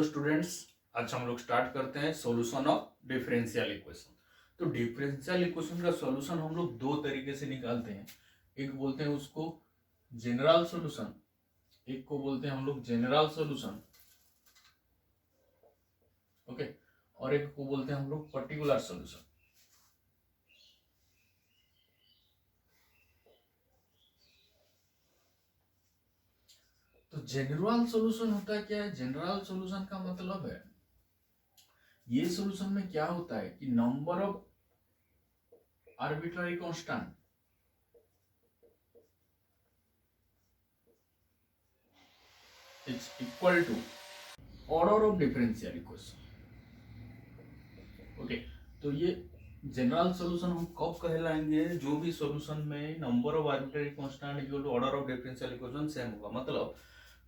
Students, आज हम लोग स्टार्ट करते हैं सॉल्यूशन ऑफ डिफरेंशियल इक्वेशन। तो डिफरेंशियल इक्वेशन का सॉल्यूशन हम लोग दो तरीके से निकालते हैं। एक बोलते हैं उसको जनरल सॉल्यूशन, एक को बोलते हैं हम लोग जनरल सॉल्यूशन, ओके, और एक को बोलते हैं हम लोग पर्टिकुलर सॉल्यूशन। तो जनरल सॉल्यूशन होता है क्या है? जनरल सॉल्यूशन का मतलब है ये सॉल्यूशन में क्या होता है कि number of arbitrary constant is equal to order of differential equation. Okay, तो ये जनरल सॉल्यूशन हम कब कहलाएंगे? जो भी सॉल्यूशन में number of arbitrary constant equal to order of differential equation same होगा। मतलब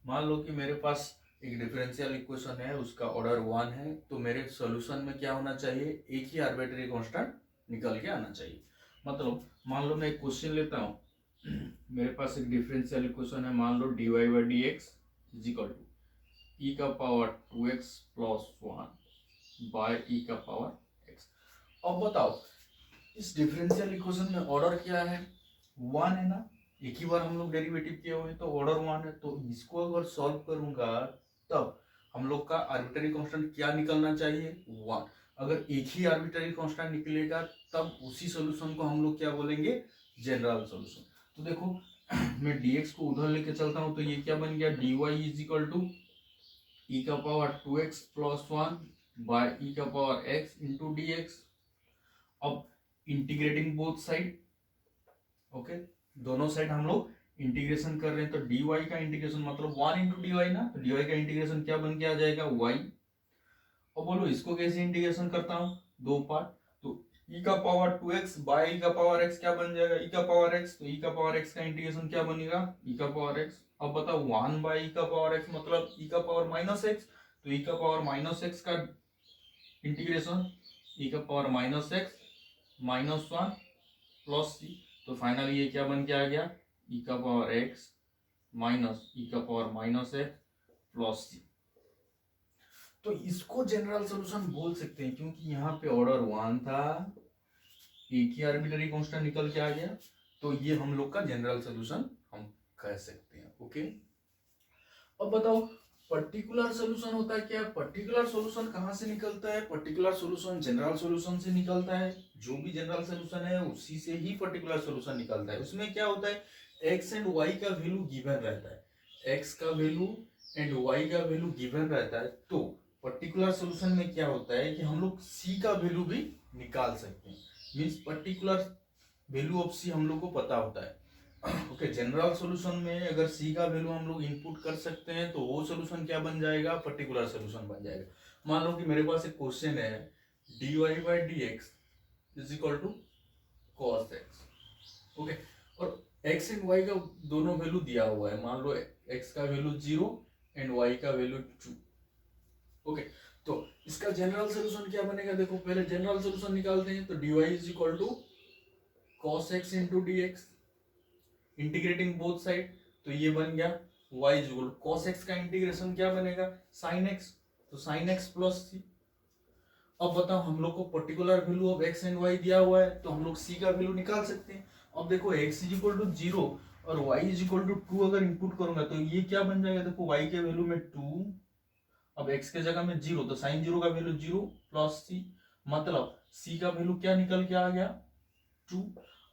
मान लो कि मेरे पास एक डिफरेंशियल इक्वेशन है, उसका ऑर्डर 1 है, तो मेरे सॉल्यूशन में क्या होना चाहिए? एक ही आर्बिट्ररी कांस्टेंट निकल के आना चाहिए। मतलब मान लो मैं एक क्वेश्चन लेता हूँ, मेरे पास एक डिफरेंशियल इक्वेशन है, मान लो dy by d x is equal to e का पावर 2x प्लस 1 बाय ई का पावर x। अब बताओ इस डिफरेंशियल इक्वेशन में ऑर्डर क्या है? 1 है ना, एक ही बार हम लोग डेरिवेटिव किए हुए हैं तो ऑर्डर 1 है। तो इसको अगर सॉल्व करूंगा तब हम लोग का आर्बिट्ररी कांस्टेंट क्या निकलना चाहिए? 1। अगर एक ही आर्बिट्ररी कांस्टेंट निकलेगा तब उसी सॉल्यूशन को हम लोग क्या बोलेंगे? General solution. तो देखो मैं dx को उधर लेके चलता हूं, तो ये क्या बन गया? dy is equal to e का पावर 2x प्लस 1 बाय ई का power x into d x. अब इंटीग्रेटिंग बोथ साइड, ओके, दोनों साइड हम लोग इंटीग्रेशन कर रहे हैं, तो dy का इंटीग्रेशन मतलब 1 इंटू डी वाई ना, तो dy का इंटीग्रेशन क्या बन के आ जाएगा? y। और बोलो इसको कैसे इंटीग्रेशन करता हूँ? दो पार्ट, तो e का पावर 2x बाय e का पावर x क्या बन जाएगा? e का पावर x। तो e का पावर x का इंटीग्रेशन क्या बनेगा? e का पावर x। अब बताओ 1 बाय e का पावर x मतलब e का पावर माइनस x, तो e का पावर माइनस x का इंटीग्रेशन e का power minus x minus 1 plus c। तो फाइनली ये क्या बन के आ गया? e का पावर x माइनस e का power minus x plus c। तो इसको जनरल सॉल्यूशन बोल सकते हैं क्योंकि यहाँ पे ऑर्डर 1 था, एक ही आर्बिट्ररी कांस्टेंट निकल के आ गया, तो ये हम लोग का जनरल सॉल्यूशन हम कह सकते हैं। ओके, अब बताओ पर्टिकुलर सॉल्यूशन होता है क्या? पर्टिकुलर सॉल्यूशन कहाँ से निकलता है? पर्टिकुलर सॉल्यूशन जनरल सॉल्यूशन से निकलता है। जो भी जनरल सॉल्यूशन है उसी से ही पर्टिकुलर सॉल्यूशन निकलता है। उसमें क्या होता है? एक्स एंड वाई का वैल्यू गिवन रहता है, एक्स का वैल्यू एंड वाई का वैल्यू गिवन रहता है। तो पर्टिकुलर सॉल्यूशन में क्या होता है कि हम लोग सी का वैल्यू भी निकाल सकते हैं। मींस पर्टिकुलर वैल्यू ऑफ सी हम लोग को पता होता है। ओके, जनरल सॉल्यूशन में अगर सी का वैल्यू हम लोग इनपुट कर सकते हैं तो वो सॉल्यूशन क्या बन जाएगा? पर्टिकुलर सॉल्यूशन बन जाएगा। मान लो कि मेरे पास एक क्वेश्चन है dy by d x is equal to cos x, okay, और x एंड y का दोनों वैल्यू दिया हुआ है। मान लो x का वैल्यू 0 एंड y का वैल्यू 2, ओके। तो इसका जनरल सॉल्यूशन क्या बनेगा? देखो पहले जनरल सॉल्यूशन निकालते हैं, तो dy is equal to cos x into d x, integrating both side, तो ये बन गया y is equal to cos x का इंटीग्रेशन क्या बनेगा? sin x, तो sin x प्लस c। अब बताओ हम लोग को particular value of x and y दिया हुआ है, तो हम लोग c का वैल्यू निकाल सकते हैं। अब देखो x इज इक्वल टू 0 और y इज इक्वल टू 2 अगर इनपुट करूंगा तो ये क्या बन जाएगा? देखो y के वैल्यू में 2, अब x के जगह में 0, तो sin 0 का वैल्यू 0 प्लस c, मतलब c का वैल्यू क्या निकल के आ गया? 2।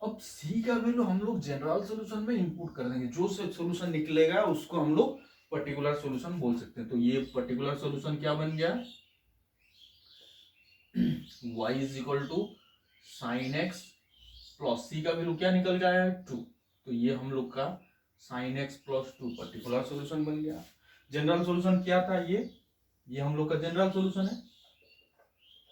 अब c का वैल्यू हम लोग जनरल सॉल्यूशन में इंपुट कर देंगे, जो सॉल्यूशन निकलेगा उसको हम लोग पर्टिकुलर सॉल्यूशन बोल सकते हैं। तो ये पर्टिकुलर सॉल्यूशन क्या बन गया? y is equal to sine x plus c का वैल्यू क्या निकल के आया? 2, तो ये हम लोग का sign x plus 2 particular solution बन गया। जनरल सॉल्यूशन क्या था? ये हम लोग का जनरल सॉल्यूशन है।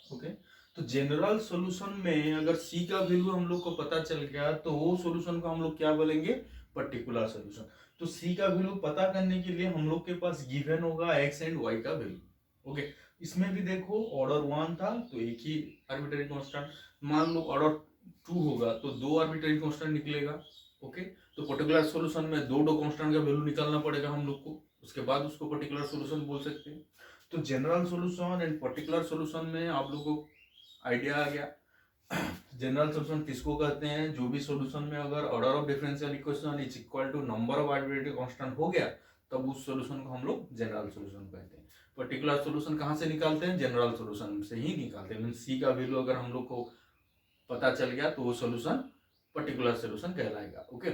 ओके, तो जनरल सॉल्यूशन में अगर c का वैल्यू हम लोग को पता चल गया तो वो सॉल्यूशन को हम लोग क्या बोलेंगे? Particular solution. तो c का वैल्यू पता करने के लिए हम लोग के पास गिवन होगा x एंड y का वैल्यू। ओके, इसमें भी देखो ऑर्डर 1 था तो एक ही आर्बिट्ररी कांस्टेंट, मान लो ऑर्डर 2 होगा तो दो आर्बिट्ररी कांस्टेंट निकलेगा। ओके, तो पर्टिकुलर सॉल्यूशन में दो कांस्टेंट का वैल्यू निकालना पड़ेगा हम लोग को, उसके बाद उसको पर्टिकुलर सॉल्यूशन बोल सकते हैं। तो general solution and particular solution में आप लोगों को आइडिया आ गया। जनरल सॉल्यूशन किसको कहते हैं? जो भी सॉल्यूशन में अगर order of differential equation is equal to number of arbitrary constant हो गया, तब उस सॉल्यूशन को हम लोग जनरल सॉल्यूशन कहते हैं। पर्टिकुलर सॉल्यूशन कहाँ से निकालते हैं? जनरल सॉल्यूशन से ही निकालते हैं। मीन सी का वैल्यू अगर हम लोग को पता चल गया तो वो सॉल्यूशन पर्टिकुलर सॉल्यूशन कहलाएगा। ओके,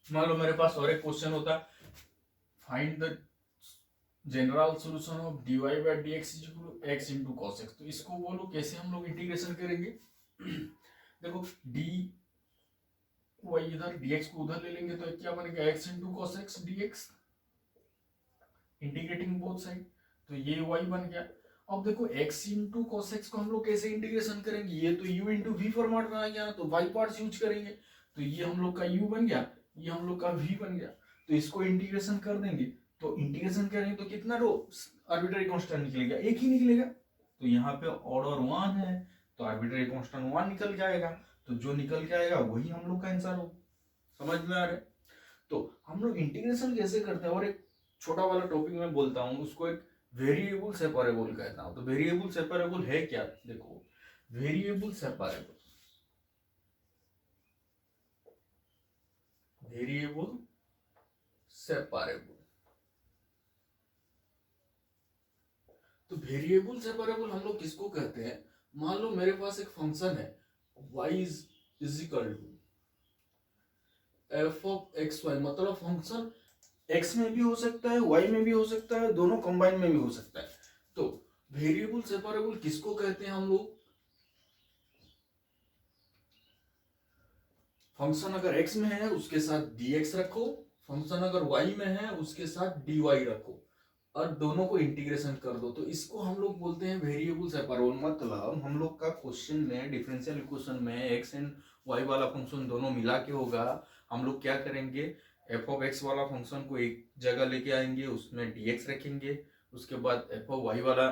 मान लो मेरे पास और एक क्वेश्चन होता, find the general solution of dy by dx x into cos x। तो इसको बोलो कैसे हम लोग इंटीग्रेशन करेंगे। देखो dy इधर dx को उधर ले लेंगे तो क्या बनेगा? x into cos x dx, integrating both side, तो ये y बन गया। अब देखो x into cos x को हम लोग कैसे इंटीग्रेशन करेंगे? ये तो u into v फॉर्मेट में आ गया ना, तो y पार्ट्स यूज करेंगे। तो ये हम लोग का u बन गया, ये हम लोग का v बन गया। तो इसको इंटीग्रेशन कर देंगे, तो इंटीग्रेशन करेंगे तो कितना रो आर्बिट्रेरी कांस्टेंट निकलेगा? एक ही निकलेगा। तो यहाँ पे ऑर्डर 1 है तो आर्बिट्रेरी कांस्टेंट 1 निकल के आएगा। तो जो निकल के आएगा वही हम लोग का आंसर हो। समझ में आ रहा है? तो हम लोग इंटीग्रेशन कैसे करते हैं, और एक छोटा वाला टॉपिक में बोलता हूँ, उसको एक वेरिएबल सेपरेबल कहता हूँ। तो वेरिएबल सेपरेबल है क्या? देखो वेरिएबल सेपरेबल, वेरिएबल सेपरेबल, तो वेरिएबल सेपरेबल हम लोग किसको कहते हैं? मान लो मेरे पास एक फंक्शन है y is equal to f of x y, मतलब फंक्शन x में भी हो सकता है, y में भी हो सकता है, दोनों कंबाइन में भी हो सकता है। तो वेरिएबल सेपरेबल किसको कहते हैं हम लोग? फंक्शन अगर x में है उसके साथ dx रखो, फंक्शन अगर y में है उसके साथ dy रखो, और दोनों को इंटीग्रेशन कर दो, तो इसको हम लोग बोलते हैं वेरिएबल सेपरेबल। मतलब हम लोग का क्वेश्चन में डिफरेंशियल इक्वेशन में एक्स एंड वाई वाला फंक्शन दोनों मिला के होगा। हम लोग क्या करेंगे? एफ ऑफ एक्स वाला फंक्शन को एक जगह लेके आएंगे, उसमें dx रखेंगे, उसके बाद एफ ऑफ वाई वाला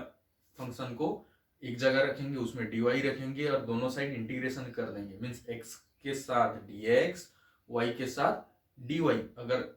फंक्शन को एक जगह रखेंगे, उसमें dy रखेंगे, और दोनों साइड इंटीग्रेशन कर देंगे। मीन्स x के साथ dx, y के साथ dy। अगर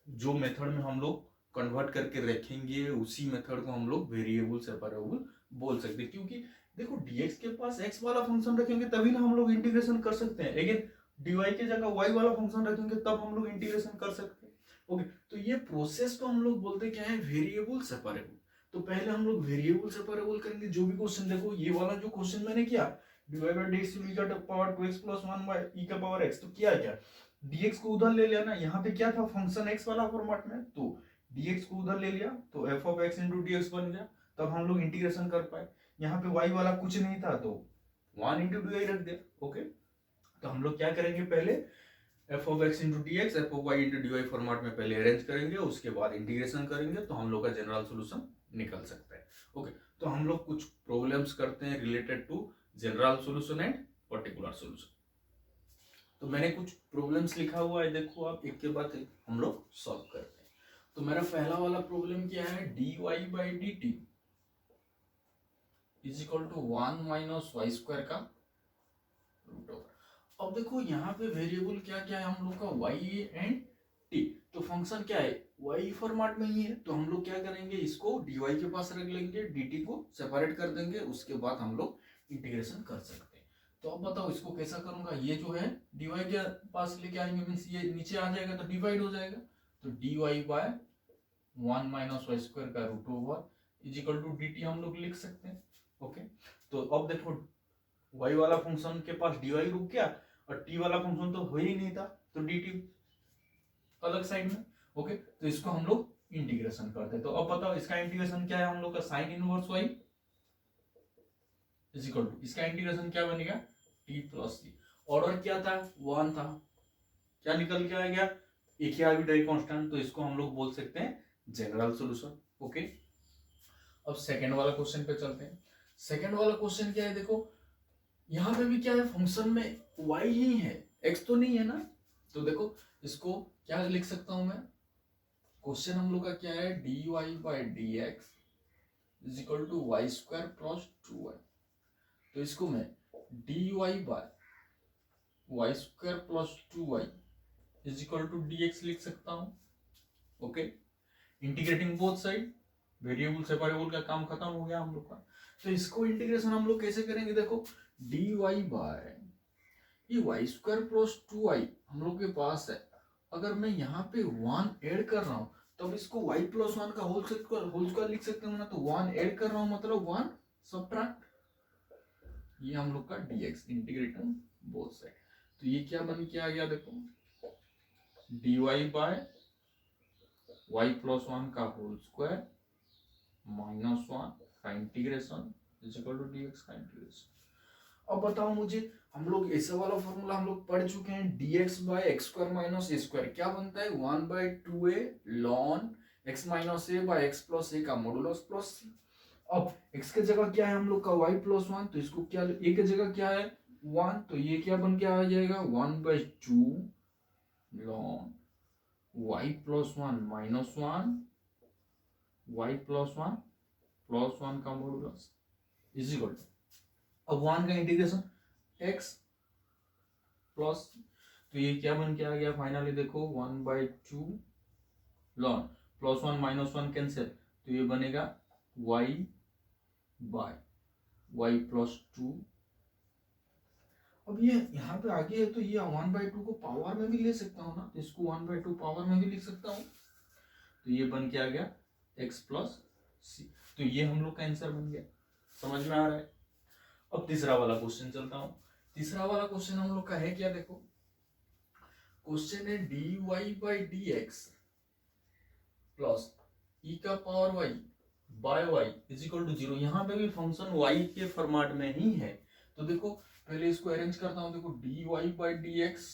जो मेथड में हम लोग कन्वर्ट करके रखेंगे उसी मेथड को हम लोग वेरिएबल सेपरेबल बोल सकते हैं। क्योंकि देखो dx के पास x वाला फंक्शन रखेंगे तभी ना हम लोग इंटीग्रेशन कर सकते हैं, अगेन dy के जगह y वाला फंक्शन रखेंगे तब हम लोग इंटीग्रेशन कर सकते हैं। ओके, तो ये प्रोसेस को हम लोग बोलते क्या है? Variable separable. तो पहले हम लोग वेरिएबल सेपरेबल करेंगे जो भी क्वेश्चन। देखो ये वाला जो क्वेश्चन मैंने किया, dy by dx e का power 2x plus 1 by e का पावर x, तो किया क्या? dx को उधर ले लिया ना, यहाँ पे क्या था? फंक्शन x वाला फॉर्मेट में, तो dx को उधर ले लिया तो f of x into dx बन गया, तब हम लोग इंटीग्रेशन कर पाए। यहाँ पे y वाला कुछ नहीं था तो 1 into dy रख दिया। ओके, तो हम लोग क्या करेंगे? पहले f of x into dx, f of y into dy format में पहले अरेंज करेंगे, उसके बाद इंटीग्रेशन करेंगे, तो हम लोग का जनरल सॉल्यूशन निकल सकता है। ओके, तो हम लोग कुछ प्रॉब्लम्स करते हैं related to general solution and particular solution. तो मैंने कुछ प्रॉब्लम्स लिखा हुआ है, देखो आप एक के बाद एक हम लोग सॉल्व करते हैं। तो मेरा पहला वाला प्रॉब्लम क्या है? dy by dt is equal to 1 minus y square का रूट ओवर। अब देखो यहाँ पे वेरिएबल क्या क्या है हम लोग का? y and t। तो फंक्शन क्या है? y फॉर्मेट में ही है, तो हम लोग क्या करेंगे? इसको dy के पास रख लेंगे, dt को सेपरेट कर देंगे, उसके बाद हम लोग इंटीग्रेशन कर सकते हैं। तो अब बताओ इसको कैसा करूंगा? ये जो है dy के पास लेके आएंगे, मीन्स ये नीचे आ जाएगा तो डिवाइड हो जाएगा, तो dy by 1 minus y square का root over is equal to dt हम लोग लिख सकते हैं। ओके, तो अब देखो y वाला फंक्शन के पास dy रुक गया और t वाला फंक्शन तो हो ही नहीं था, तो dt अलग साइड में। ओके, तो इसको हम लोग इंटीग्रेशन करते हैं। तो अब बताओ इसका इंटीग्रेशन क्या है हम लोग का? Sine inverse y is equal to, इसका इंटीग्रेशन क्या बनेगा? t plus c। ऑर्डर क्या था? 1 था, क्या निकल के आ गया? एक ही आर्बिट्रेरी कांस्टेंट, तो इसको हम लोग बोल सकते हैं जनरल सॉल्यूशन। ओके, अब सेकंड वाला क्वेश्चन पे चलते हैं। सेकंड वाला क्वेश्चन क्या है? देखो यहाँ पे भी क्या है? फंक्शन में y ही है, x तो नहीं है ना। तो देखो इसको क्या लिख सकता हूं मैं? क्वेश्चन हम लोग का क्या है? dy by dx is equal to y square plus 2y। तो इसको मैं dy by y square plus 2y is equal to dx लिख सकता हूं। Okay, integrating both side, variable separable का काम खत्म हो गया हम लोग का। तो इसको इंटीग्रेशन हम लोग कैसे करेंगे, देखो डी वाई बाय ये वाई स्क्वायर प्लस 2y हम लोग के पास है। अगर मैं यहाँ पे 1 ऐड कर रहा हूँ तब इसको y प्लस 1 का होल स्क्वायर लिख सकते हो ना। तो 1 ऐड कर रहा हूँ मतलब 1 सबट्रैक्ट, ये हम लोग का dx इंटीग्रेटिंग बोथ साइड। तो ये क्या बन के आ गया, देखो dy बाय y प्लस 1 का होल स्क्वायर माइनस 1 का integration is equal to dx का इंटीग्रेशन। अब बताओ मुझे, हम लोग ऐसे वाला फॉर्मूला हम लोग पढ़ चुके हैं, dx by x square minus a square क्या बनता है 1/2a ln x minus a by x plus a का मॉडुलस प्लस सी। अब x के जगह क्या है हम लोग का y प्लस 1, तो इसको क्या, a के जगह क्या है 1, तो ये क्या बन के आ जाएगा 1/2 lawn y plus 1 minus 1 y plus 1 का मॉडुलस इज इक्वल टू, अब 1 का इंटीग्रेशन x प्लस, तो ये क्या बन के आ गया फाइनली, देखो 1/2 लॉन प्लस 1 माइनस 1 कैंसिल, तो ये बनेगा y बाय y प्लस 2। अब ये यहाँ पे आगे है तो ये 1/2 को पावर में भी ले सकता हूँ ना, तो इसको 1/2 पावर में भी लिख सकता हूँ। तो ये बन के आ गया x प्लस सी। तो ये हम लोग का आंसर बन गया, समझ में आ रहा है। अब तीसरा वाला क्वेश्चन चलता हूँ। तीसरा वाला क्वेश्चन हम लोग का है क्या, देखो क्वेश्चन है dy by dx plus e का power y by y is equal to 0। यहाँ पे भी फंक्शन y के फॉर्मेट में ही है। तो देखो पहले इसको अरेंज करता हूँ, देखो dy by dx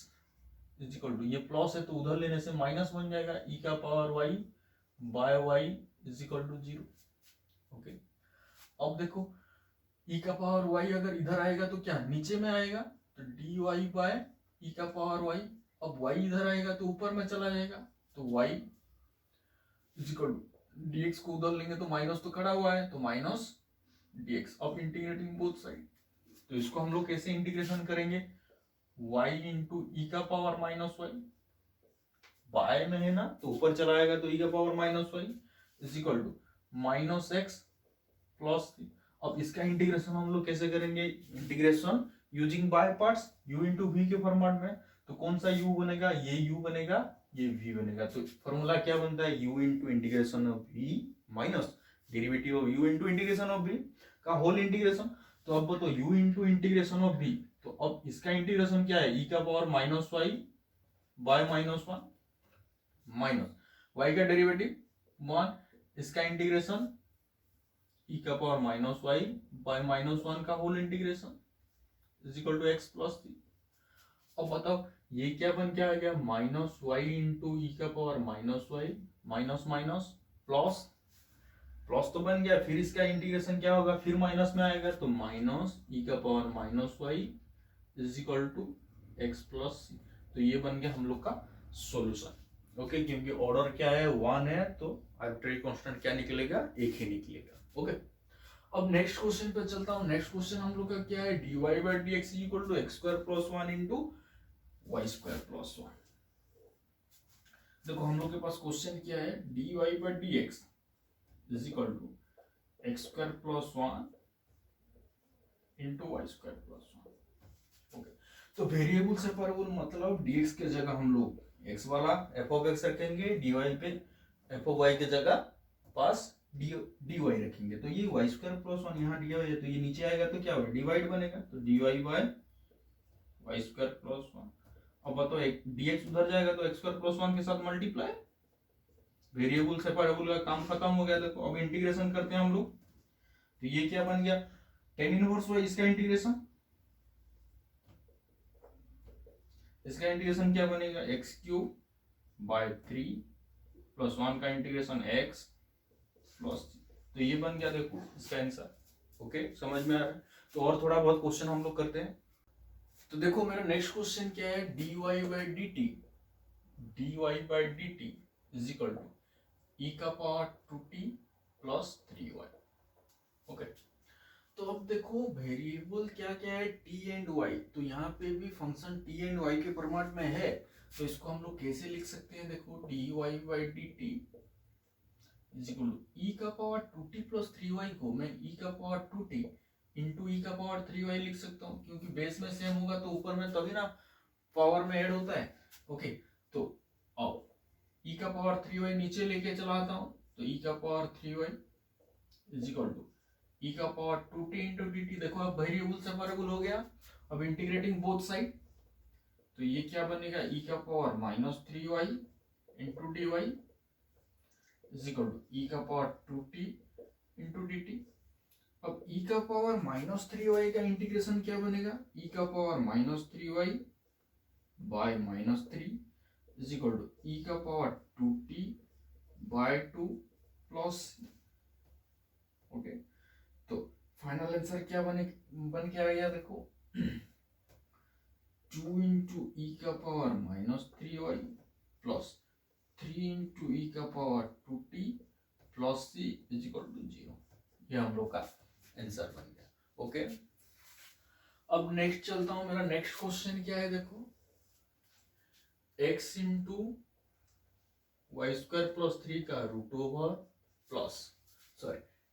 is equal to, ये प्लस है तो उधर लेने से माइनस बन जाएगा, e का power y by y is equal to 0। Okay, अब देखो e का पावर y अगर इधर आएगा तो क्या नीचे में आएगा, तो dy बाय e का पावर y, अब y इधर आएगा तो ऊपर में चला जाएगा, तो y is equal to dx को उधर लेंगे तो माइनस तो खड़ा हुआ है तो माइनस dx। अब इंटीग्रेटिंग बोथ साइड, तो इसको हम लोग कैसे इंटीग्रेशन करेंगे, y इंटू ई का पावर माइनस वाई, बाय में है ना तो ऊपर चला आएगा तो e का power minus y is equal to minus x plus. अब इसका इंटीग्रेशन हम लोग कैसे करेंगे, integration using by parts, u into v के फॉर्मेट में। तो कौन सा u बनेगा, ये u बनेगा, ये v बनेगा। तो फॉर्मूला क्या बनता है, u into integration of v minus derivative of u into integration of v का होल इंटीग्रेशन। तो अब तो u into integration of v, तो अब इसका इंटीग्रेशन क्या है, e का power minus y by minus 1 minus y का डेरिवेटिव 1, इसका इंटीग्रेशन e का power minus y by minus 1 का whole integration is equal to x plus 3। अब बताओ ये क्या बन के आ गया, माइनस वाई इंटू ई का power minus y minus minus plus, plus तो बन गया, फिर इसका इंटीग्रेशन क्या होगा, फिर माइनस में आएगा तो माइनस ई का power minus y is equal to x plus c. तो ये बन गया हम लोग का सॉल्यूशन। ओके, क्योंकि ऑर्डर क्या है 1 है तो आर्बिट्रेरी कांस्टेंट क्या निकलेगा, एक ही निकलेगा। ओके, अब नेक्स्ट क्वेश्चन पे चलता हूँ। नेक्स्ट क्वेश्चन हम लोग का क्या है, dy by d x equal to x square plus 1 into y square plus 1। देखो हम लोग के पास क्वेश्चन क्या है, dy by d x is equal to x square plus 1 into y square plus 1। Okay, तो वेरिएबल सेपरेबल मतलब dx के जगह हम लोग x वाला f ऑफ x रखेंगे, dy पे f ऑफ y के जगह पास dy रखेंगे। तो ये वाई स्क्वायर प्लस 1 यहाँ dy है तो ये नीचे आएगा तो क्या होगा, डिवाइड बनेगा, तो dy by y square plus 1। अब बताओ dx उधर जाएगा तो x स्क्वायर प्लस 1 के साथ मल्टीप्लाई, वेरिएबल सेपरेबल का काम खत्म हो गया। देखो अब इंटीग्रेशन करते हैं हम लोग, तो ये क्या बन गया, tan इनवर्स y, इसका इंटीग्रेशन, इसका इंटीग्रेशन क्या बनेगा, एक्स क्यूब बाय 3 प्लस 1 का इंटीग्रेशन x प्लस, तो ये बन गया देखो इसका आंसर। ओके, समझ में आ रहा है। तो और थोड़ा बहुत क्वेश्चन हम लोग करते हैं। तो देखो मेरा नेक्स्ट क्वेश्चन क्या है, dy by d t is equal to e का power 2t plus 3y। Okay, तो अब देखो वेरिएबल क्या क्या है, t एंड y, तो यहाँ पे भी फंक्शन t एंड y के फॉर्मेट में है। तो इसको हम लोग कैसे लिख सकते हैं, देखो dy by d t is equal to e का पावर 2t प्लस 3y को मैं ई का पावर 2t इंटू ई का पावर 3y लिख सकता हूँ, क्योंकि बेस में सेम होगा तो ऊपर में तभी ना पावर में ऐड होता है। ओके, तो आओ ई का पावर 3y नीचे लेके चला आता हूँ, तो ई का power 3y is equal to e का पावर 2t इंटू dt। देखो अब वेरिएबल सेपरेबल हो गया। अब इंटीग्रेटिंग बोथ साइड, तो ये क्या बनेगा, ई का power -3y into dy is equal to e का पावर 2t इंटू dt। अब e का पावर -3y का इंटीग्रेशन क्या बनेगा, e का power -3y by -3 is equal to e का power 2t by 2 plus. Okay, तो फाइनल आंसर क्या बन के आ गया, देखो 2 इंटू ई का power -3y plus 3 into e का power 2t plus c is equal to 0। ये हम लोग का आंसर बन गया। ओके, अब नेक्स्ट चलता हूं। मेरा नेक्स्ट क्वेश्चन क्या है, देखो x into y square plus 3 का root over plus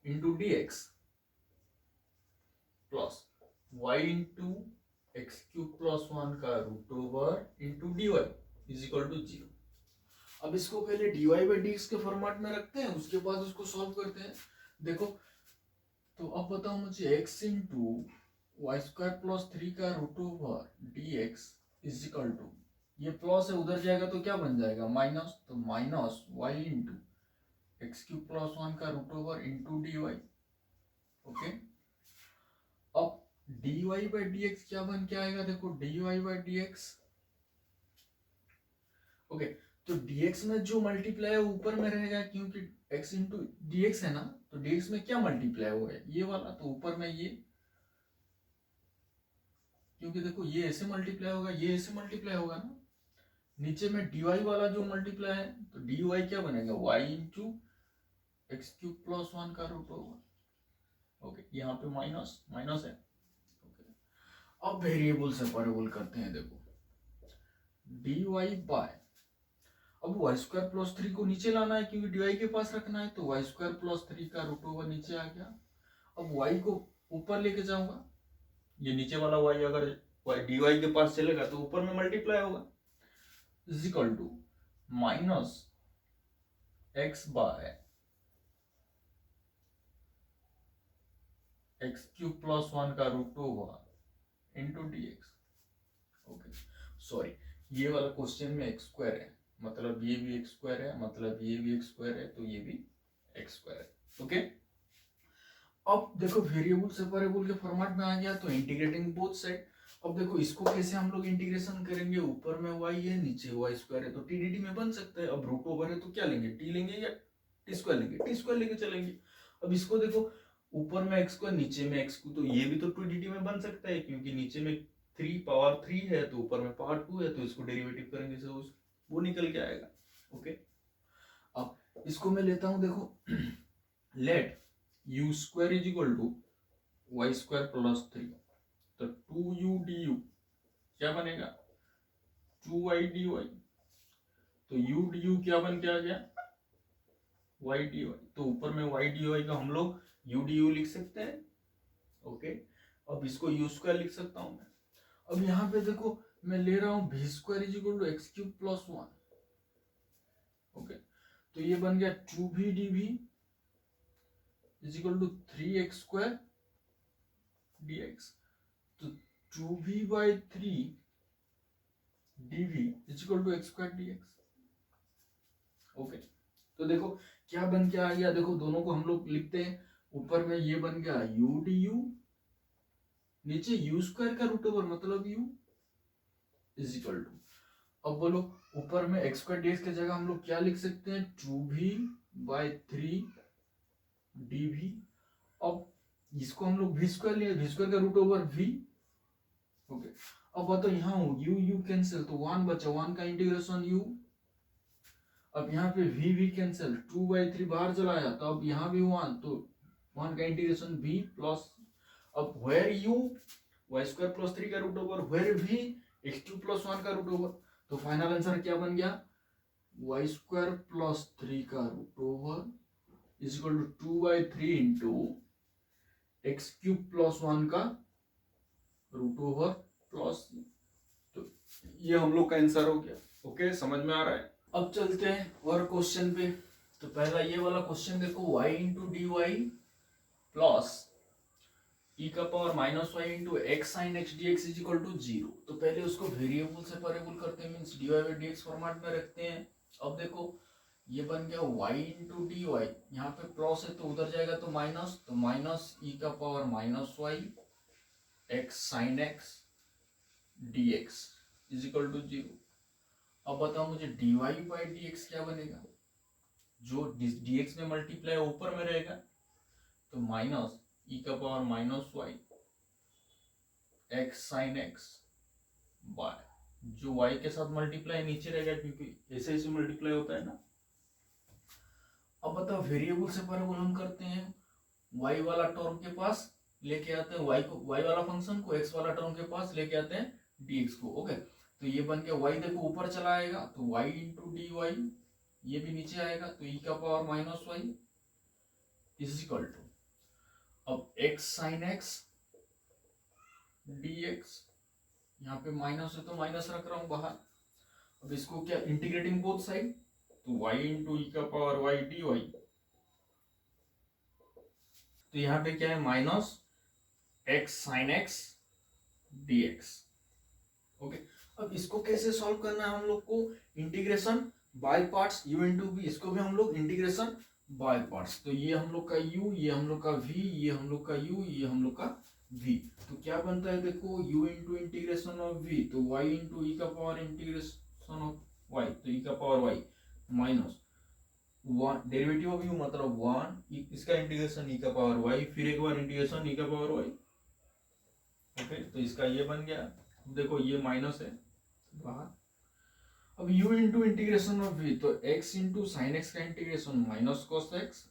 into dx plus y into x cube plus 1 का root over into dy is equal to 0। अब इसको पहले dy बाई dx के फॉर्मेट में रखते हैं, उसके बाद उसको सॉल्व करते हैं। देखो, तो अब बताओ मुझे x into y square plus 3 का root over dx is equal to, ये प्लस है उधर जाएगा तो क्या बन जाएगा, माइनस, तो minus y into x cube plus 1 का root over into d y. Okay, अब d y by d x क्या बन के आएगा, देखो d y by d x. Okay, तो dx में जो मल्टीप्लाई है ऊपर में रहेगा, क्योंकि x इंटू डी एक्स है ना, तो dx में क्या मल्टीप्लाई हुआ है, ये वाला, तो ऊपर में ये, क्योंकि देखो ये ऐसे मल्टीप्लाई होगा, ये ऐसे मल्टीप्लाई होगा ना। नीचे में dy वाला जो मल्टीप्लाई है, तो dy क्या बनेगा, y into x cube plus 1 का रूट ओवर। ओके, यहाँ पे माइनस माइनस है। ओके, अब वेरिएबल सेपरेबल करते हैं। देखो dy बाय, अब वाई स्क्वायर प्लस 3 को नीचे लाना है, क्योंकि dy के पास रखना है, तो वाई स्क्वायर प्लस 3 का रूट ओवर नीचे आ गया। अब y को ऊपर लेके जाऊंगा, ये नीचे वाला y अगर dy के पास चलेगा तो ऊपर में मल्टीप्लाई होगा, is equal to minus x by x cube plus 1 का root over into d x. Okay, sorry, ये वाला क्वेश्चन में एक्स स्क्वायर है, मतलब ये भी एक्स स्क्वायर है, मतलब ये भी एक्स स्क्वायर है, तो ये भी एक्स स्क्वायर है। ओके, अब देखो वेरिएबल सेपरेबल के फॉर्मेट में आ गया, तो इंटीग्रेटिंग बोथ साइड। अब देखो इसको कैसे हम लोग इंटीग्रेशन करेंगे, ऊपर में y है, नीचे y स्क्वायर है, तो टी डी टी में बन सकता है। अब रूट ओवर है तो क्या लेंगे, टी लेंगे या टी स्क्वायर लेंगे, टी स्क्वायर लेके चलेंगे। अब इसको देखो, ऊपर में एक्स स्क्वायर, नीचे में एक्स को, तो ये भी तो टू डी टी में बन सकता है, क्योंकि नीचे में 3 पावर 3 है, तो ऊपर में पावर 2 है, तो इसको डेरिवेटिव करेंगे से वो निकल के आएगा। ओके, अब इसको मैं लेता हूं, देखो let u square is equal to y square plus 3, तो 2u du क्या बनेगा, 2y dy, तो u du क्या बन के आ गया, y dy, तो ऊपर में y dy का हम लोग u du लिख सकते हैं। ओके, अब इसको u स्क्वायर लिख सकता हूं मैं। अब यहाँ पे देखो मैं ले रहा हूं v square is equal to x cube plus 1। Okay, तो ये बन गया 2v dv is equal to 3x square dx, तो 2v by 3 dv is equal to x square dx। Okay, तो देखो क्या बन के आ गया, देखो दोनों को हम लोग लिखते हैं। ऊपर में ये बन गया u du, नीचे u स्क्वायर का रूट ओवर मतलब u इज इक्वल टू, अब बोलो ऊपर में एक्स स्क्वायर dx की जगह हम लोग क्या लिख सकते हैं, 2v बाई 3 dv। अब इसको हम लोग v स्क्वायर लिए, v स्क्वायर का रूट ओवर v। ओके, अब बताओ यहाँ u कैंसिल, तो 1 बचा, 1 का इंटीग्रेशन u। अब यहाँ पे v कैंसिल, 2 बाई 3 बाहर चला आया, तो अब यहाँ भी 1, तो 1 का इंटीग्रेशन v प्लस, अब where u y square plus 3 का root over, where v x cube plus 1 का रूट ओवर, तो फाइनल आंसर क्या बन गया, वाई स्क्वायर प्लस 3 का root over is equal to 2/3 into x cube plus 1 का root over plus, तो ये हम लोग का आंसर हो गया। ओके, समझ में आ रहा है। अब चलते हैं और क्वेश्चन पे। तो पहला ये वाला क्वेश्चन देखो, y into d y plus e का power minus y into x sine x d x is equal to 0। तो पहले उसको वेरिएबल से वेरिएबल करते हैं, means d y by d x format में रखते हैं। अब देखो ये बन गया y इंटू डी वाई, यहाँ पे प्लस है तो उधर जाएगा तो माइनस, तो माइनस ई का power minus y x sine x d x is equal to 0। अब बताओ मुझे d y by d x क्या बनेगा, जो डी एक्स में मल्टीप्लाई ऊपर में रहेगा तो माइनस ई का power minus y x sine x by, जो y के साथ मल्टीप्लाई नीचे रहेगा क्योंकि ऐसे ऐसे मल्टीप्लाई होता है ना। अब बताओ वेरिएबल से वेरिएबल हम करते हैं, y वाला टर्म के पास लेके आते हैं y को, y वाला फंक्शन को x वाला टर्म के पास लेके आते हैं dx को। ओके, तो ये बन के y देखो ऊपर चला आएगा तो y इंटू डी वाई, ये भी नीचे आएगा तो e का power minus y is equal to, अब x साइन एक्स dx, यहाँ पे माइनस है तो माइनस रख रहा हूं बाहर। अब इसको क्या इंटीग्रेटिंग बोथ साइड, तो y इंटू ई का पावर y डी वाई, तो यहाँ पे क्या है minus x sine x dx। Okay, अब इसको कैसे सॉल्व करना है हम लोग को, integration by parts u into v, इसको भी हम लोग इंटीग्रेशन बाय पार्ट्स। तो ये हम लोग का u, ये हम लोग का v, ये हम लोग का u, ये हम लोग का v, तो क्या बनता है देखो u into integration of v, तो y इंटू ई का पावर इंटीग्रेशन ऑफ y, तो ई का power y minus one derivative of u मतलब 1, इसका इंटीग्रेशन ई का पावर y, फिर एक बार इंटीग्रेशन ई का पावर y। ओके, तो इसका ये बन गया। देखो ये माइनस है बाहर। अब u into integration of v, तो x इंटू साइन एक्स का integration minus cos x,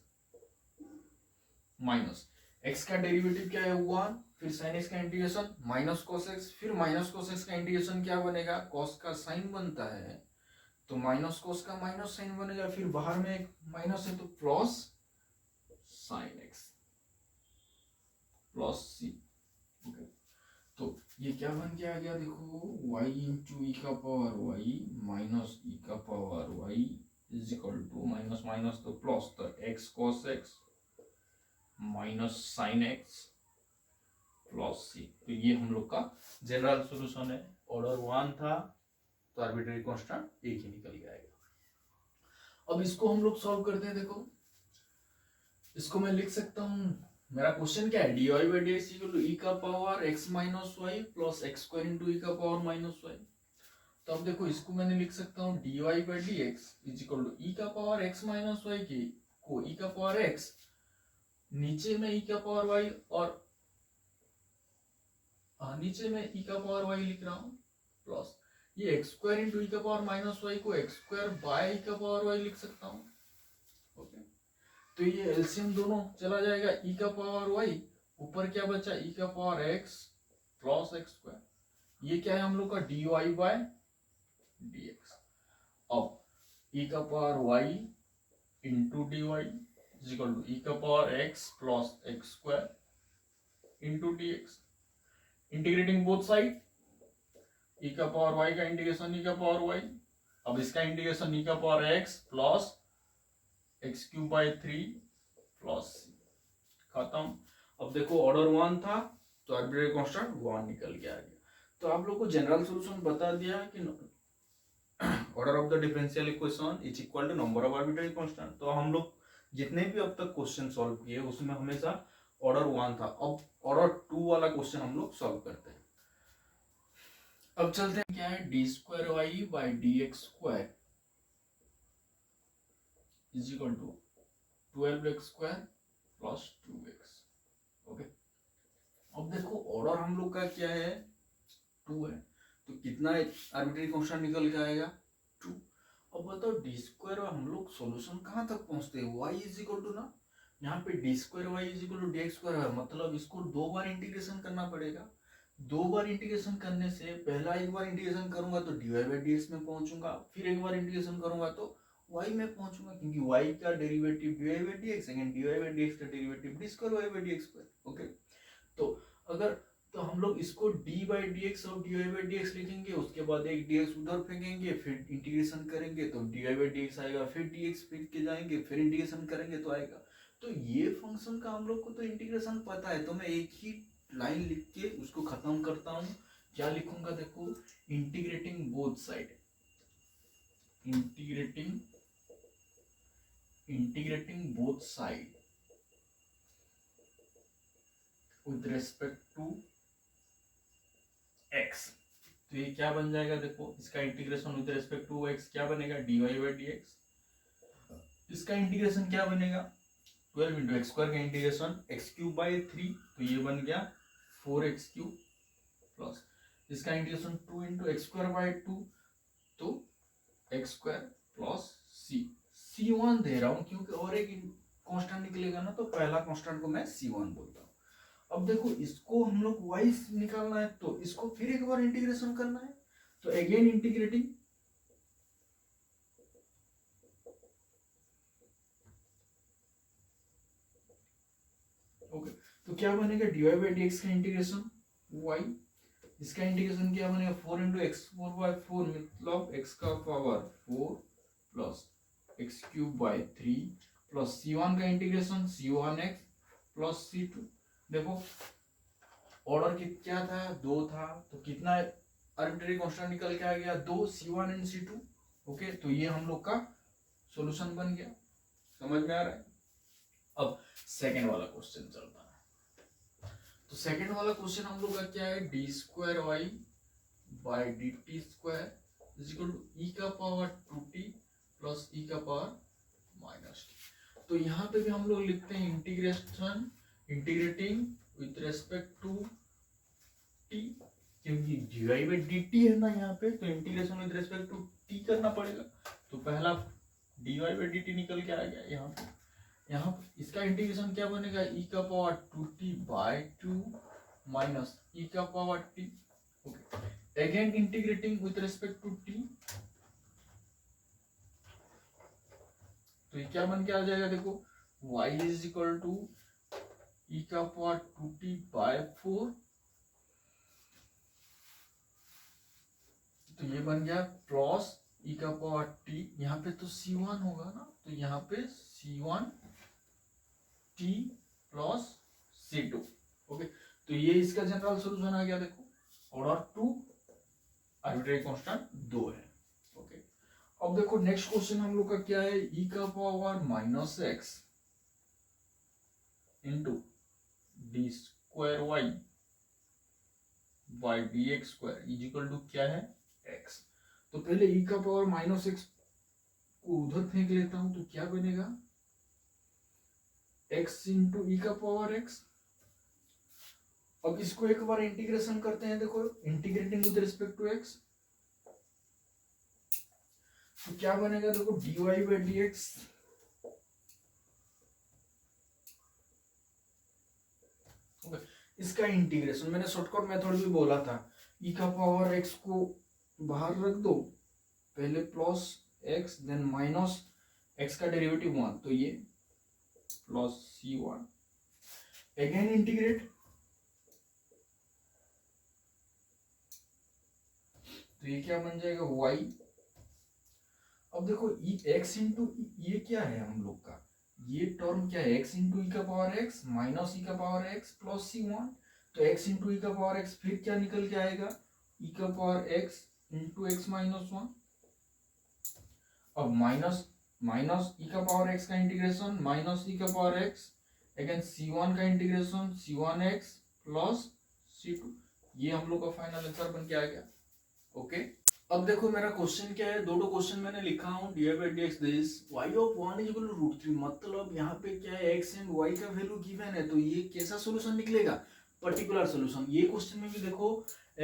minus x का डेरिवेटिव क्या है 1, फिर साइन एक्स का इंटीग्रेशन माइनस कॉस एक्स, फिर माइनस कॉस एक्स का इंटीग्रेशन क्या बनेगा, कॉस का साइन बनता है तो माइनस कॉस का माइनस साइन बनेगा, फिर बाहर में एक माइनस है तो plus sign x plus c. Okay, तो ये क्या बन के आ गया देखो, y इंटू ई का पावर y माइनस ई का power y is equal to minus minus तो प्लस, तो x cos x minus sine x plus c. तो ये हम लोग का जनरल सॉल्यूशन है। ऑर्डर 1 था तो आर्बिट्रेरी कांस्टेंट एक ही निकल जाएगा। अब इसको हम लोग सॉल्व करते हैं। देखो इसको मैं लिख सकता हूं, मेरा क्वेश्चन क्या है, d y by d x equal to e का power x minus y plus x square into e का पावर माइनस वाई। तो अब देखो इसको मैंने लिख सकता हूँ d y by d x is equal to e का पावर एक्स माइनस वाई की को ई का पावर एक्स, नीचे में ई का पावर वाई और नीचे में ई का पावर वाई लिख रहा हूं प्लस ये एक्स स्क्वायर इंटू ई का पावर माइनस वाई को एक्स स्क्वायर बाय ई का पावर वाई लिख सकता हूं। ओके, तो ये एलसीएम दोनों चला जाएगा, ई का पावर वाई ऊपर क्या बचा ई का power x plus x square, ये क्या है हम लोग का d y by d x. अब ई का power y into d y is equal to e का power x plus x square into d x, integrating both side, e का पावर वाई का इंटीग्रेशन ई का power y, अब इसका integration e का power x plus x cube by 3 plus c, खत्म। अब देखो ऑर्डर 1 था तो आर्बिट्रेरी कांस्टेंट 1 निकल के आ गया। तो आप लोग को जनरल सॉल्यूशन बता दिया कि order of the differential equation is equal to number of arbitrary constant. तो हम लोग जितने भी अब तक क्वेश्चन सॉल्व किए उसमें हमेशा ऑर्डर 1 था। अब ऑर्डर 2 वाला क्वेश्चन हम लोग सॉल्व करते हैं। अब चलते हैं, क्या है d square y by d x square is equal to 12x square plus 2x। Okay, अब देखो ऑर्डर हम लोग का क्या है 2 है, तो कितना आर्बिट्रेरी कांस्टेंट निकल के आएगा 2। अब बताओ डी स्क्वायर हम लोग सॉल्यूशन कहाँ तक पहुंचते हैं, y इज इक्वल टू ना, यहाँ पे d square y is equal to d x square है, मतलब इसको 2 बार इंटीग्रेशन करना पड़ेगा। 2 बार इंटीग्रेशन करने से पहला एक बार इंटीग्रेशन करूंगा तो d y by d x में पहुंचूंगा, फिर एक बार इंटीग्रेशन करूंगा तो y में पहुंचूंगा, क्योंकि y का derivative dy by d x, second dy by d x का derivative d square y by d x square. Okay, तो अगर तो हम लोग इसको डी बाई डी एक्स और d y by d x लिखेंगे, उसके बाद एक डी एक्स उधर फेंकेंगे, फिर इंटीग्रेशन करेंगे तो d y by d x आएगा, फिर डी एक्स फेंक के जाएंगे, फिर इंटीग्रेशन करेंगे तो आएगा। तो ये फंक्शन का हम लोग को तो इंटीग्रेशन पता है, तो मैं एक ही लाइन लिख के उसको खत्म करता हूँ। क्या लिखूंगा देखो, integrating both side, integrating both side with respect to x। तो ये क्या बन जाएगा देखो, इसका integration with respect to x क्या बनेगा, dy बाई डी एक्स। इसका इंटीग्रेशन क्या बनेगा, 12 इंटू एक्स स्क्वायर का इंटीग्रेशन एक्स क्यूब बाई 3, तो ये बन गया 4x क्यूब, प्लस इसका integration 2 into x square by 2, तो एक्स स्क्वायर प्लस c1 दे रहा हूं क्योंकि और एक कांस्टेंट निकलेगा ना, तो पहला कांस्टेंट को मैं c1 बोलता हूँ। अब देखो इसको हम लोग y निकालना है, तो इसको फिर एक बार इंटीग्रेशन करना है, तो अगेन इंटीग्रेटिंग, ओके, तो क्या बनेगा dy बाई डी एक्स का इंटीग्रेशन y, इसका इंटीग्रेशन क्या बनेगा 4 इंटू एक्स 4 बाई 4, मतलब x का power 4 plus x cube by 3 plus c1 का इंटीग्रेशन c1x प्लस c2। देखो ऑर्डर क्या था, 2 था, तो कितना आर्बिट्रेरी कांस्टेंट निकल के आ गया 2, c1 एंड c2। ओके, तो ये हम लोग का सॉल्यूशन बन गया, समझ में आ रहा है। अब सेकंड वाला क्वेश्चन चलता है। तो सेकंड वाला क्वेश्चन हम लोग का क्या है, d square y by d t square is equal to e का पावर 2t प्लस ई का पावर माइनस टी। तो यहाँ पे भी हम लोग लिखते हैं integration, integrating with respect to t, क्योंकि d y by d t है ना यहाँ पे, तो integration with respect to t करना पड़ेगा। तो पहला d y by d t निकल के आ गया यहाँ पे। इसका इंटीग्रेशन क्या बनेगा, ई का power 2t by 2 minus e का power t। Okay, again integrating with respect to t, तो ये क्या बन के आ जाएगा देखो, y is equal to e का पावर 2t बाई 4, तो ये बन गया प्लस ई का पावर t, यहाँ पे तो c1 होगा ना, तो यहाँ पे c1 t plus c2। Okay, तो ये इसका जनरल सॉल्यूशन आ गया देखो, ऑर्डर 2 आर्बिट्रेरी कांस्टेंट 2 है। ओके, अब देखो नेक्स्ट क्वेश्चन हम लोग का क्या है, ई का power minus x into d square y by d x square is equal to क्या है एक्स। तो पहले ई का पावर माइनस एक्स को उधर फेंक लेता हूं, तो क्या बनेगा x इंटू ई का पावर x। अब इसको एक बार इंटीग्रेशन करते हैं, देखो integrating with respect to x, तो क्या बनेगा देखो dy बाई डी एक्स, इसका इंटीग्रेशन मैंने शॉर्टकट मेथड भी बोला था, ई का पावर x को बाहर रख दो, पहले plus x then minus x का डेरिवेटिव 1, तो ये प्लस c1, अगेन इंटीग्रेट, तो ये क्या बन जाएगा y। अब देखो x इंटू ये क्या है हम लोग का, ये टर्म क्या है x इंटू ई का पावर x माइनस ई का पावर x प्लस c1, तो x इंटू ई का पावर x फिर क्या निकल के आएगा ई का power x into x minus 1। अब माइनस माइनस ई का पावर x का इंटीग्रेशन माइनस ई का पावर x, अगेन c1 का इंटीग्रेशन c1x प्लस c2, ये हम लोग का फाइनल आंसर बन के आ गया। ओके, अब देखो मेरा क्वेश्चन क्या है, दो क्वेश्चन मैंने लिखा हूँ d by d x this y of 1 is equal to root 3, मतलब यहाँ पे क्या है x एंड y का वैल्यू गिवन है, तो ये कैसा सॉल्यूशन निकलेगा, पर्टिकुलर सॉल्यूशन। ये क्वेश्चन में भी देखो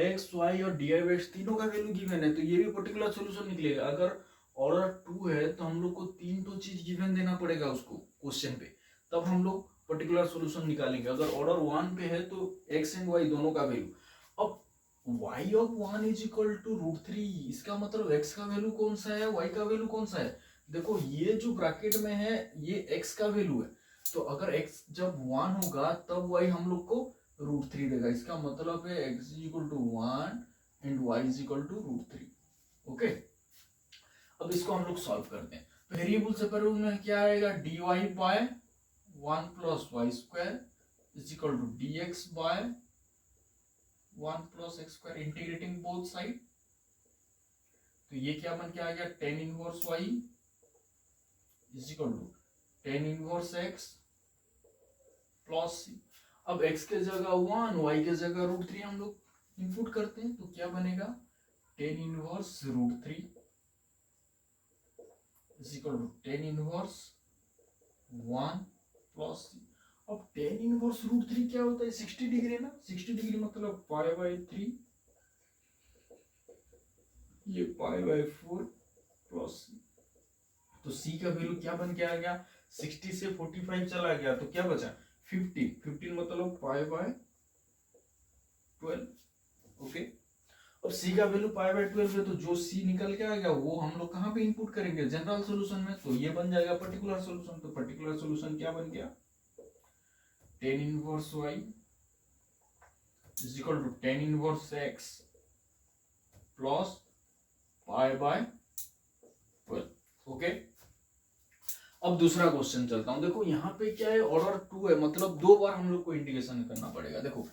x y और डी बाई एक्स तीनों का वैल्यू गिवन है, तो ये भी पर्टिकुलर सॉल्यूशन निकलेगा। अगर ऑर्डर 2 है तो हम लोग को 3 तो चीज गिवन देना पड़ेगा उसको क्वेश्चन पे, तब हम लोग पर्टिकुलर सॉल्यूशन निकालेंगे। अगर ऑर्डर 1 पे है तो x एंड y दोनों का वैल्यू, अब y of 1 is equal to root 3, इसका मतलब x का वैल्यू कौन सा है y का वैल्यू कौन सा है, देखो ये जो ब्रैकेट में है ये x का वैल्यू है, तो अगर x जब 1 होगा तब y हम लोग को √3 देगा। इसका मतलब है x is equal to 1 and y is equal to √3। Okay, अब इसको हम लोग सॉल्व करते हैं। वेरिएबल सेपरेबल में क्या आएगा, dy by 1 plus y square is equal to dx by 1 plus x square, integrating both side. तो ये क्या बन के आ गया, tan inverse y is equal to tan inverse x plus c। अब x के जगह 1, y के जगह √3 हम लोग इनपुट करते हैं, तो क्या बनेगा, tan inverse √3 is equal to tan inverse 1 plus c। अब tan इनवर्स √3 क्या होता है, 60 डिग्री ना, 60 डिग्री मतलब π/3, ये π/4 प्लस c। तो c का वैल्यू क्या बन के आ गया, 60 से 45 चला गया तो क्या बचा, 15 मतलब π/12। ओके, अब c का वैल्यू π/12 है, तो जो c निकल के आ गया वो हम लोग कहाँ पे इनपुट करेंगे, जनरल सॉल्यूशन में, तो ये बन जाएगा पर्टिकुलर सॉल्यूशन। तो पर्टिकुलर सॉल्यूशन क्या बन गया, tan inverse y is equal to tan inverse x plus π/12। Okay, अब दूसरा क्वेश्चन चलता हूं। देखो यहाँ पे क्या है, ऑर्डर 2 है, मतलब 2 बार हम लोग को इंटीग्रेशन करना पड़ेगा। देखो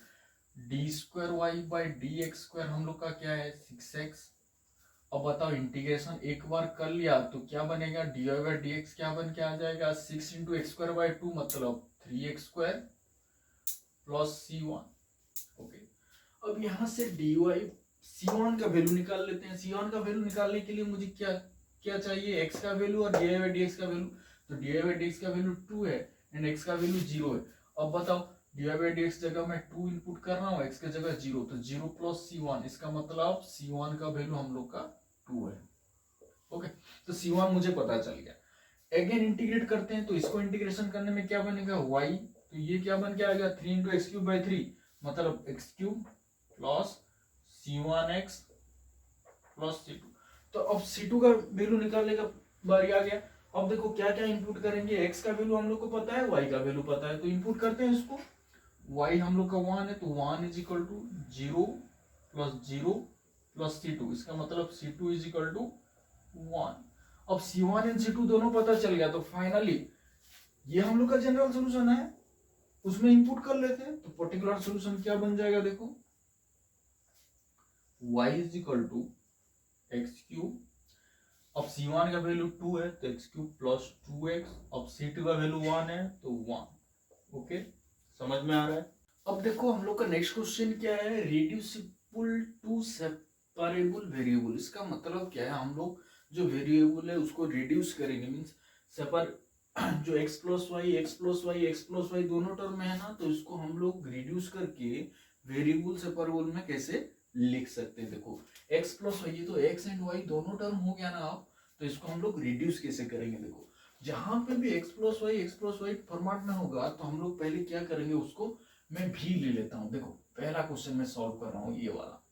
d2y/dx² हम लोग का क्या है, 6x। अब बताओ इंटीग्रेशन एक बार कर लिया तो क्या बनेगा, dy/dx क्या बन के आ जाएगा, 6 इंटू x²/2 मतलब 3x² प्लस c1। ओके, अब यहाँ से dy c1 का वैल्यू निकाल लेते हैं। c1 का वैल्यू निकालने के लिए मुझे क्या क्या चाहिए, x का वैल्यू और dy/dx का वैल्यू। तो dy/dx का वैल्यू 2 है एंड x का वैल्यू 0 है। अब बताओ dy/dx जगह मैं 2 इनपुट कर रहा हूँ, x के जगह 0, तो 0 प्लस c1, इसका मतलब c1 का वैल्यू हम लोग का 2 है। ओके, तो c1 मुझे पता चल गया। अगेन इंटीग्रेट करते हैं, तो इसको इंटीग्रेशन करने में क्या बनेगा, y, तो ये क्या बन के आएगा, 3 इंटू x³/3 मतलब x³ plus c1x plus c2। तो अब c2 का वैल्यू निकालने का बारी आ गया। अब देखो क्या क्या इंपुट करेंगे, x का वैल्यू हम लोग को पता है, y का वैल्यू पता है, तो इंपुट करते हैं इसको। y हम लोग का 1 है, तो 1 is equal to 0 plus 0 plus c2, इसका मतलब c2 इज इक्वल टू 1। अब c1 एंड c2 दोनों पता चल गया, तो फाइनली ये हम लोग का जनरल सॉल्यूशन है, उसमें इंपुट कर लेते हैं। तो पर्टिकुलर सॉल्यूशन क्या बन जाएगा, देखो y is equal to x³। अब c1 का वैल्यू 2 है तो x³ प्लस 2x। अब c2 का वैल्यू 1 है तो 1। ओके, समझ में आ रहा है। अब देखो हम लोग का नेक्स्ट क्वेश्चन क्या है, रिड्यूसिबल टू सेपरेबल वेरिएबल। इसका मतलब क्या है, हम लोग जो वेरिएबल है उसको रिड्यूस करेंगे, मींस सेपर जो x प्लस वाई दोनों टर्म में है ना, तो इसको हम लोग रिड्यूस करके वेरिएबल सेपरेबल में कैसे लिख सकते हैं। देखो x प्लस वाई, ये तो x एंड y दोनों टर्म हो गया ना आप, तो इसको हम लोग रिड्यूस कैसे करेंगे। देखो जहां पे भी x प्लस वाई फॉर्मेट में होगा तो हम लोग पहले क्या करेंगे, उसको मैं भी ले लेता हूं। देखो पहला क्वेश्चन मैं सॉल्व कर रहा हूं ये वाला।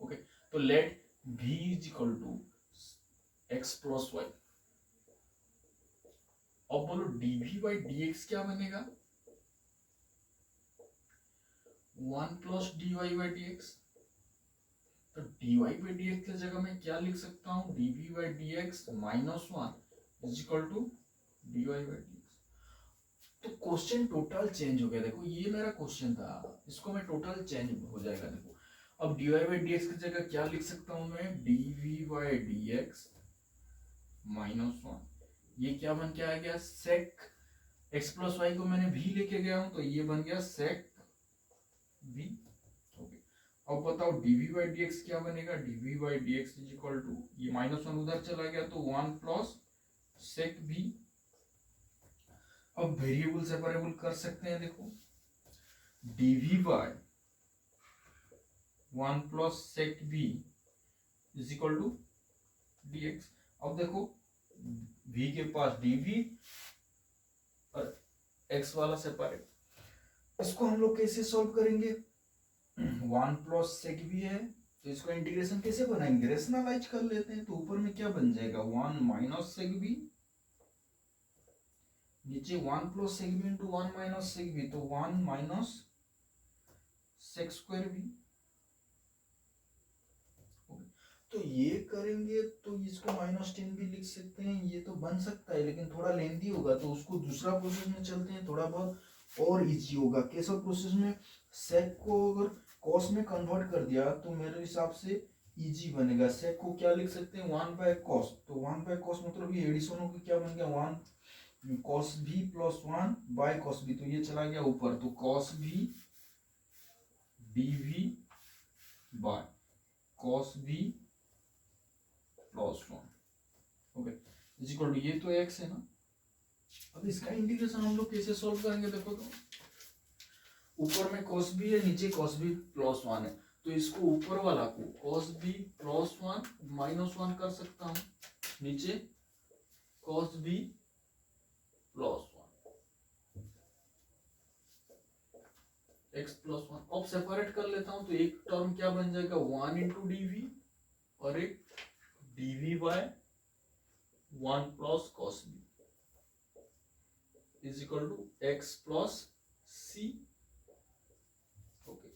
ओके, तो let v is equal to x plus y. अब बोलो dv/dx क्या बनेगा, 1 प्लस dy/dx। तो dy/dx की जगह मैं क्या लिख सकता हूँ, dv/dx minus 1 is equal to dy/dx। तो क्वेश्चन टोटल चेंज हो गया। देखो ये मेरा क्वेश्चन था, इसको मैं टोटल चेंज हो जाएगा। देखो अब dy/dx की जगह क्या लिख सकता हूँ मैं, dv/dx माइनस 1। ये क्या बन के आ गया, sec x प्लस वाई को मैंने भी लेके गया हूं, तो ये बन गया sec v। अब बताओ dv/dx क्या बनेगा, dv/dx इज इक्वल टू, ये -1 उधर चला गया तो 1 प्लस sec v। अब वेरिएबल सेपरेबल कर सकते हैं। देखो dv/1 plus sec v is equal to dx। अब देखो v के पास dv और x वाला सेपरेट, इसको हम लोग कैसे सॉल्व करेंगे, 1 प्लस sec v है तो इसको इंटीग्रेशन कैसे बनाएंगे, रेशनलाइज कर लेते हैं। तो ऊपर में क्या बन जाएगा, 1 माइनस सेक बी, नीचे 1 plus sec v into 1 minus sec v, तो 1 माइनस सेक स्क्वायर बी। तो ये करेंगे तो इसको -10 भी लिख सकते हैं, ये तो बन सकता है, लेकिन थोड़ा लेंदी होगा, तो उसको दूसरा प्रोसेस में चलते हैं, थोड़ा बहुत और इजी होगा। कैसा प्रोसेस में, सेक को अगर कॉस में कन्वर्ट कर दिया तो मेरे हिसाब से इजी बनेगा। सेक को क्या लिख सकते हैं, 1 बाय कॉस, तो 1 बाय कॉस मतलब ये एडिशन होकर क्या बन गया, 1 कॉस भी प्लस 1 बाय कॉस भी, तो ये चला गया ऊपर, तो कॉस भी dv बाय कॉस भी plus 1, okay, is equal to, ये तो x है ना। अब इसका इंटीग्रेशन हम लोग कैसे सॉल्व करेंगे, देखो तो ऊपर में cos b है, नीचे cos b प्लस 1 है, तो इसको ऊपर वाला को cos b प्लस 1 माइनस 1 कर सकता हूँ, नीचे cos b plus 1 x plus 1। अब सेपरेट कर लेता हूँ, तो एक टर्म क्या बन जाएगा, 1 इंटू डी और एक dv बाय 1 plus cos v is equal to x plus c, okay.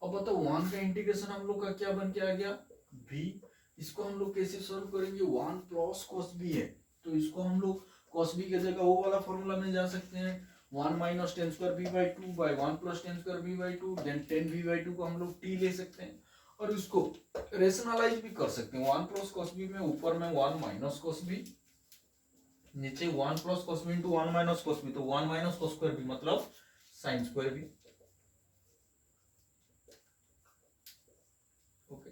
अब बताओ 1 का इंटीग्रेशन हम लोग का क्या बन के आ गया, v, इसको हम लोग कैसे सॉल्व करेंगे, 1 प्लस कॉस बी है, तो इसको हम लोग कॉस बी की जगह वो वाला फॉर्मूला में जा सकते हैं, 1 minus ten square B by 2 by 1 plus ten square B by 2, then 10 B by 2 को हम लोग t ले सकते हैं, और इसको रेशनलाइज भी कर सकते हैं। 1 प्लस कॉस बी में ऊपर में 1 माइनस कॉस बी, नीचे 1 plus cos b into 1 minus cos b, तो 1 माइनस कॉस स्क्वायर बी मतलब sine square b, okay,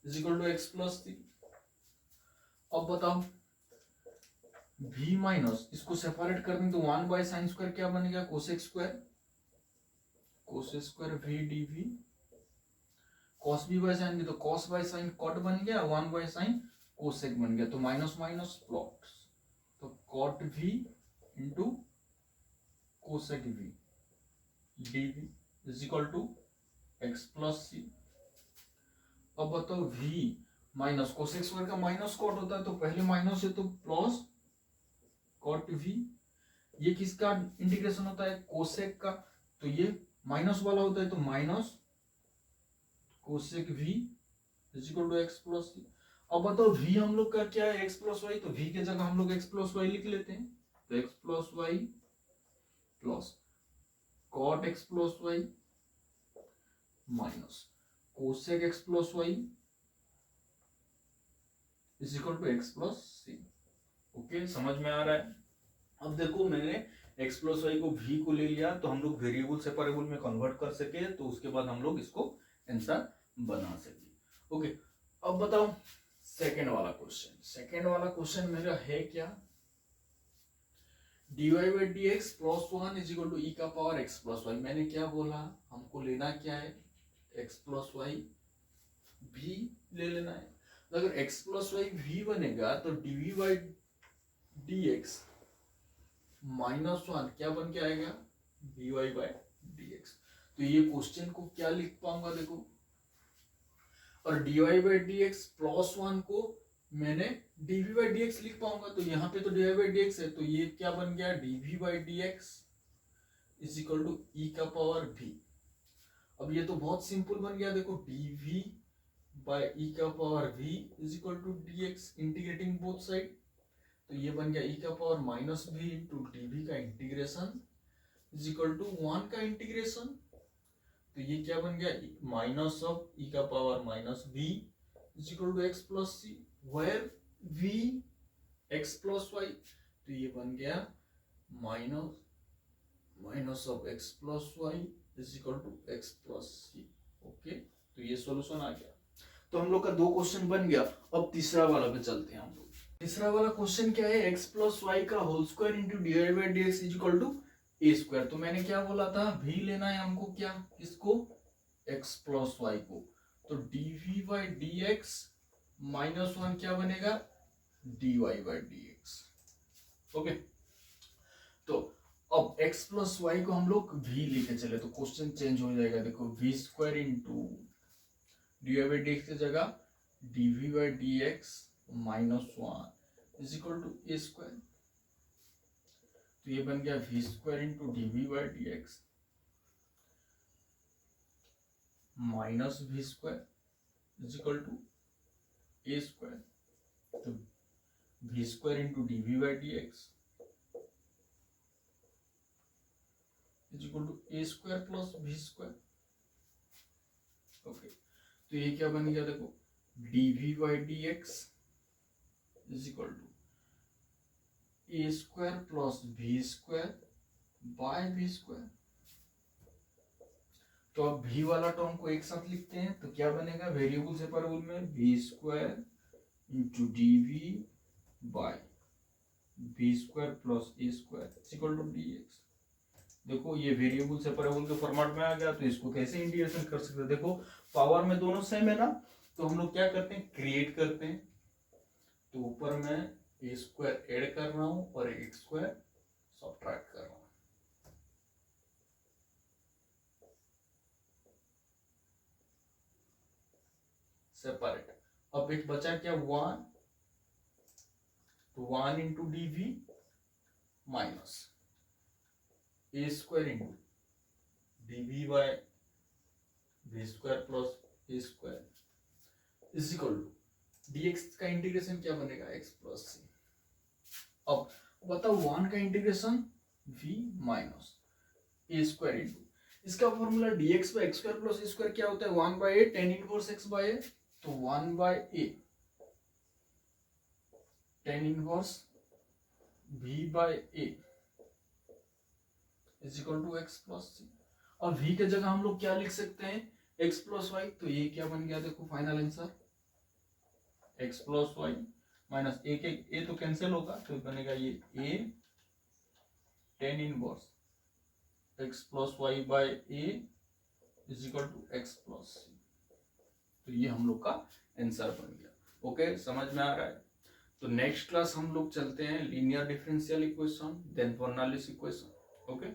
is equal to x plus c. अब बताओ v माइनस, इसको सेपरेट कर दें तो 1 बाय साइन स्क्वायर क्या बनेगा, cosec square, cosec square v dv, cos b by sine b, तो कॉस बाय साइन कॉट बन गया, 1 बाय साइन कोसेक बन गया, तो माइनस माइनस प्लस, तो cot v into cosec v dv is equal to x plus c. अब बताओ v minus cosec square का माइनस कॉट होता है, तो पहले माइनस है तो प्लस कॉट v, ये किसका इंटीग्रेशन होता है, कोसेक का, तो ये माइनस वाला होता है, तो minus cosec v is equal to x plus c. अब बताओ v हम लोग का क्या है, x प्लस वाई, तो v के जगह हम लोग x प्लस वाई लिख लेते हैं, तो x plus y plus cot x plus y minus cosec x plus y is equal to x plus c, okay, समझ में आ रहा है। अब देखो मैंने x प्लस वाई को v को ले लिया, तो हम लोग वेरिएबल सेपरेबल में कन्वर्ट कर सके, तो उसके बाद हम लोग इसको आंसर बना सके, ओके। अब बताओ सेकेंड वाला क्वेश्चन, सेकेंड वाला क्वेश्चन मेरा है क्या, dy by d x plus 1 is equal to e का पावर x प्लस वाई। मैंने क्या बोला, हमको लेना क्या है, x प्लस वाई भी ले लेना है, तो अगर x प्लस वाई भी बनेगा तो dv by d x minus 1 क्या बन के आएगा, dy बाई डी एक्स। तो ये क्वेश्चन को क्या लिख पाऊंगा, देखो, और dy by d x plus 1 को मैंने dv बाई डी एक्स लिख पाऊंगा, तो यहाँ पे तो dy बाई डी एक्स है, तो ये क्या बन गया, dv by d x is equal to e का पावर v। अब ये तो बहुत सिंपल बन गया, देखो dv बाई ई का power v is equal to dx, integrating both side, तो ये बन गया ई का power minus v into dv का इंटीग्रेशन इज इक्वल टू 1 का इंटीग्रेशन, तो ये क्या बन गया, माइनस ऑफ ई का power minus v is equal to x plus c, where v x plus y, तो ये बन गया minus of x plus y is equal to x plus c, okay. तो ये सॉल्यूशन आ गया, तो हम लोग का 2 क्वेश्चन बन गया। अब तीसरा वाला पे चलते हैं हम लोग। तीसरा वाला क्वेश्चन क्या है, एक्स प्लस वाई का whole square into d y by d x is equal to a square. तो मैंने क्या बोला था, भी लेना है हमको, क्या, किसको, एक्स प्लस वाई को, तो dv by d x minus 1 क्या बनेगा, dy by d x, okay. तो अब x प्लस वाई को हम लोग v लेके चले तो क्वेश्चन चेंज हो जाएगा, देखो v square into d y by d x की जगह d v by d x minus one is equal to a square. तो ये बन गया v square into d v by d x minus v square is equal to a square. तो v square into d v by d x is equal to a square plus v square. Okay, तो ये क्या बन गया देखो, D v by d x is equal to a square plus v square by v square. तो अब v वाला term को एक साथ लिखते हैं तो क्या बनेगा, वेरिएबल सेपरेबल में v square into d v by v square plus a square equal to d x. देखो ये वेरिएबल सेपरेबल के फॉर्मेट में आ गया, तो इसको कैसे इंटीग्रेशन कर सकते हैं। देखो पावर में दोनों सेम है ना, तो हम लोग क्या करते हैं, क्रिएट करते हैं। तो ऊपर में ए स्क्वायर ऐड कर रहा हूं और एक्स स्क्वायर सब्ट्रैक्ट कर रहा हूं। सेपरेट। अब एक बचा क्या, वन, तो one into d v minus a square into d v by v square plus a square is equal to d x का इंटीग्रेशन क्या बनेगा, एक्स प्लस सी। अब बताओ वन का integration v minus a square into, इसका formula d x by x square plus a square क्या होता है, one by a tan inverse x by a. तो one by a tan inverse we by a is equal to x plus c. अब v के जगह हम लोग क्या लिख सकते हैं, x प्लस वाई। तो ये क्या बन गया देखो final answer, x plus y minus a के ए तो कैंसिल होगा, तो बनेगा ये a tan inverse x plus y by a is equal to x plus c. तो ये हम लोग का आंसर बन गया। ओके, समझ में आ रहा है। तो नेक्स्ट क्लास हम लोग चलते हैं linear differential equation, then Bernoulli's equation. Okay.